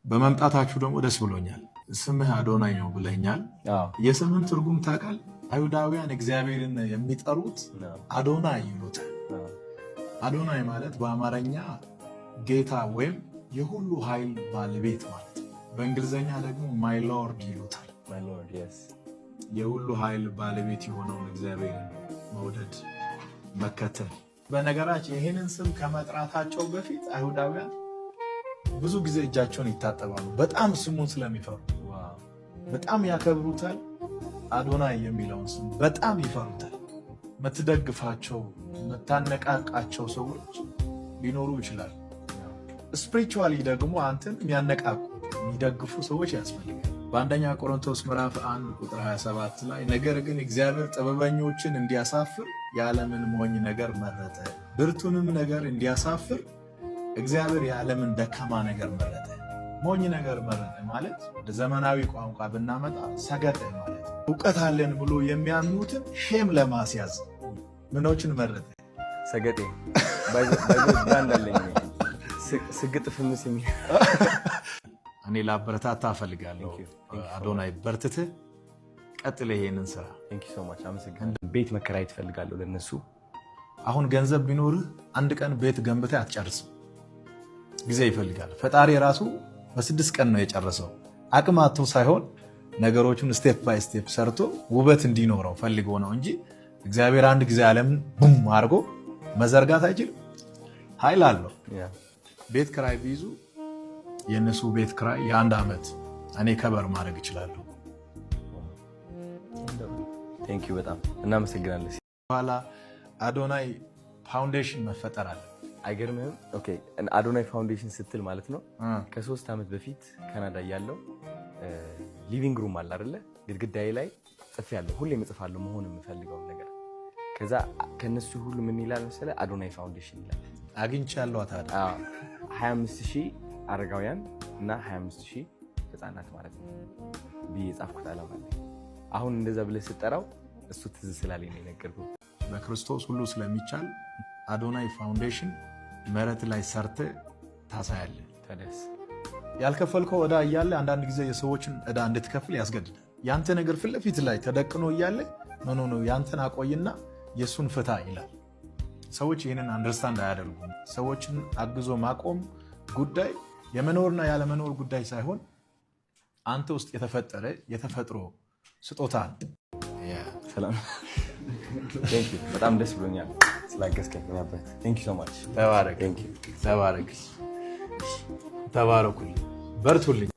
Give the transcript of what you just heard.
በመምጣታችሁ ደግሞ ደስ ብሎኛል። ስምህ አዶናይ ነው ብለኛል። የስምህን ትርጉም ታውቃል? አይሁዳውያን እግዚአብሔርን የሚጠሩት አዶናይ ይሉታል። አዶናይ ማለት በአማርኛ ጌታ ወይም የሁሉ ኃይል ባለቤት ማለት ነው። በእንግሊዝኛ ደግሞ ማይ ሎርድ ይሉታል። የሁሉ ኃይል ባለቤት የሆነውን እግዚአብሔርን መውደድ መከተል። በነገራችን ይህንን ስም ከመጥራታቸው በፊት አይሁዳውያን ብዙ ጊዜ እጃቸውን ይታጠባሉ። በጣም ስሙን ስለሚፈሩ በጣም ያከብሩታል። አዶናይ የሚለውን ስም በጣም ይፈሩታል። የምትደግፋቸው የምታነቃቃቸው ሰዎች ሊኖሩ ይችላል። ስፒሪቹዋሊ ደግሞ አንተን የሚያነቃቁ የሚደግፉ ሰዎች ያስፈልጋል። በአንደኛ ቆሮንቶስ ምዕራፍ 1 ቁጥር 27 ላይ ነገር ግን እግዚአብሔር ጥበበኞችን እንዲያሳፍር የዓለምን ሞኝ ነገር መረጠ፣ ብርቱንም ነገር እንዲያሳፍር እግዚአብሔር የዓለምን ደካማ ነገር መረጠ። ሞኝ ነገር መረጠ ማለት ወደ ዘመናዊ ቋንቋ ብናመጣ ሰገጠ ማለት። እውቀት አለን ብሎ የሚያምኑትን ሼም ለማስያዝ ምኖችን መረጠ? ሰገጤ ባይዛለኝ ስግጥ ፍምስ የሚል እኔ ላበረታታ እፈልጋለሁ። አዶናይ በርትተህ ቀጥል ይሄንን ስራ። ቤት መከራየት እፈልጋለሁ ለነሱ። አሁን ገንዘብ ቢኖርህ አንድ ቀን ቤት ገንብተህ አትጨርስም። ጊዜ ይፈልጋል። ፈጣሪ ራሱ በ6 ቀን ነው የጨረሰው። አቅም አጥቶ ሳይሆን ነገሮቹን ስቴፕ ባይ ስቴፕ ሰርቶ ውበት እንዲኖረው ፈልጎ ነው እንጂ እግዚአብሔር አንድ ጊዜ ዓለምን ቡም አድርጎ መዘርጋት አይችልም። ኃይል አለው። ቤት ክራይ ቢይዙ የእነሱ ቤት ክራይ የ1 ዓመት እኔ ከበር ማድረግ እችላለሁ። ቴንኪው በጣም እናመሰግናለን። በኋላ አዶናይ ፋውንዴሽን መፈጠር አለ። አይገርምህም? ኦኬ አዶናይ ፋውንዴሽን ስትል ማለት ነው ከ3 ዓመት በፊት ካናዳ ያለው ሊቪንግ ሩም አለ አይደለ? ግድግዳዬ ላይ ጽፌያለሁ። ሁሌም እጽፋለሁ መሆን የምፈልገው ነገር። ከዛ ከነሱ ሁሉ ምን ይላል መሰለህ? አዶናይ ፋውንዴሽን ይላል። አግኝቻለሁ። ታዲያ 25000 አረጋውያን እና 25000 ህፃናት ማለት ነው ብዬ ጻፍኩት ዓላማ ላይ። አሁን እንደዛ ብለህ ስጠራው እሱ ትዝ ስላለኝ ነው የነገርኩህ። በክርስቶስ ሁሉ ስለሚቻል አዶናይ ፋውንዴሽን መሬት ላይ ሰርተ ታሳያለህ። ታዲያስ ያልከፈልከው ዕዳ እያለ አንዳንድ ጊዜ የሰዎችን ዕዳ እንድትከፍል ያስገድዳል። ያንተ ነገር ፊት ለፊት ላይ ተደቅኖ እያለ ኖ ያንተን አቆይና የሱን ፍታ ይላል። ሰዎች ይህንን አንደርስታንድ አያደርጉም። ሰዎችን አግዞ ማቆም ጉዳይ የመኖርና ያለመኖር ጉዳይ ሳይሆን አንተ ውስጥ የተፈጠረ የተፈጥሮ ስጦታ ነው። ሰላም በጣም ደስ ብሎኛል ስላገዝከኝ ነበር። ቴንክ ዩ ሶ ማች። ተባረክ። ተባረኩልኝ፣ በርቱልኝ።